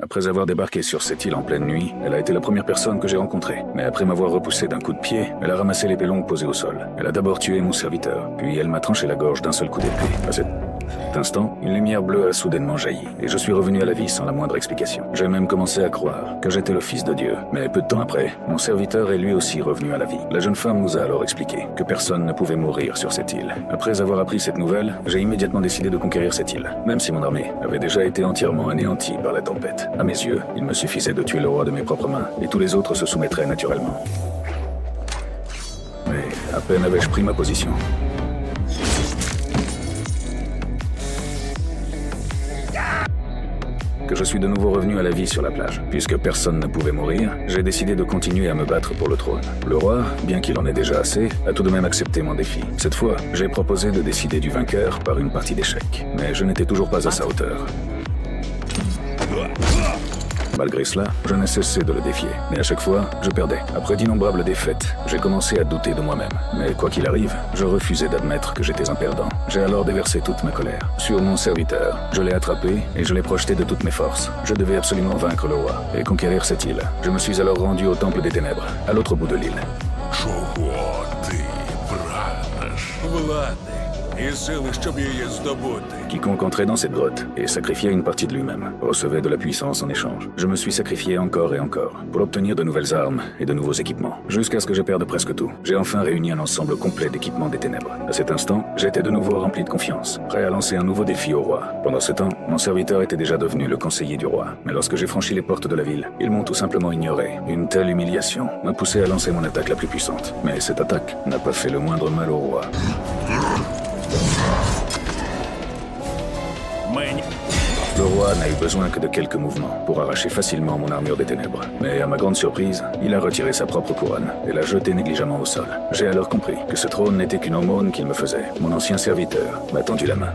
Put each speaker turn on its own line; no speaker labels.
Après avoir débarqué sur cette île en pleine nuit, elle a été la première personne que j'ai rencontrée. Mais après m'avoir repoussé d'un coup de pied, elle a ramassé l'épée longue posée au sol. Elle a d'abord tué mon serviteur, puis elle m'a tranché la gorge d'un seul coup d'épée. À cet instant, une lumière bleue a soudainement jailli, et je suis revenu à la vie sans la moindre explication. J'ai même commencé à croire que j'étais le fils de Dieu. Mais peu de temps après, mon serviteur est lui aussi revenu à la vie. La jeune femme nous a alors expliqué que personne ne pouvait mourir sur cette île. Après avoir appris cette nouvelle, j'ai immédiatement décidé de conquérir cette île, même si mon armée avait déjà été entièrement anéantie par la tempête. À mes yeux, il me suffisait de tuer le roi de mes propres mains, et tous les autres se soumettraient naturellement. Mais à peine avais-je pris ma position que je suis de nouveau revenu à la vie sur la plage. Puisque personne ne pouvait mourir, j'ai décidé de continuer à me battre pour le trône. Le roi, bien qu'il en ait déjà assez, a tout de même accepté mon défi. Cette fois, j'ai proposé de décider du vainqueur par une partie d'échecs. Mais je n'étais toujours pas à sa hauteur. Malgré cela, je n'ai cessé de le défier. Mais à chaque fois, je perdais. Après d'innombrables défaites, j'ai commencé à douter de moi-même. Mais quoi qu'il arrive, je refusais d'admettre que j'étais un perdant. J'ai alors déversé toute ma colère sur mon serviteur. Je l'ai attrapé et je l'ai projeté de toutes mes forces. Je devais absolument vaincre le roi et conquérir cette île. Je me suis alors rendu au Temple des Ténèbres, à l'autre bout de l'île.
Чого ти прагнеш? Влади і сили, щоб її здобути.
Quiconque entrait dans cette grotte et sacrifiait une partie de lui-même recevait de la puissance en échange. Je me suis sacrifié encore et encore pour obtenir de nouvelles armes et de nouveaux équipements, jusqu'à ce que je perde presque tout. J'ai enfin réuni un ensemble complet d'équipements des ténèbres. À cet instant, j'étais de nouveau rempli de confiance, prêt à lancer un nouveau défi au roi. Pendant ce temps, mon serviteur était déjà devenu le conseiller du roi. Mais lorsque j'ai franchi les portes de la ville, ils m'ont tout simplement ignoré. Une telle humiliation m'a poussé à lancer mon attaque la plus puissante. Mais cette attaque n'a pas fait le moindre mal au roi. Le roi n'a eu besoin que de quelques mouvements pour arracher facilement mon armure des ténèbres. Mais à ma grande surprise, il a retiré sa propre couronne et l'a jetée négligemment au sol. J'ai alors compris que ce trône n'était qu'une aumône qu'il me faisait. Mon ancien serviteur m'a tendu la main.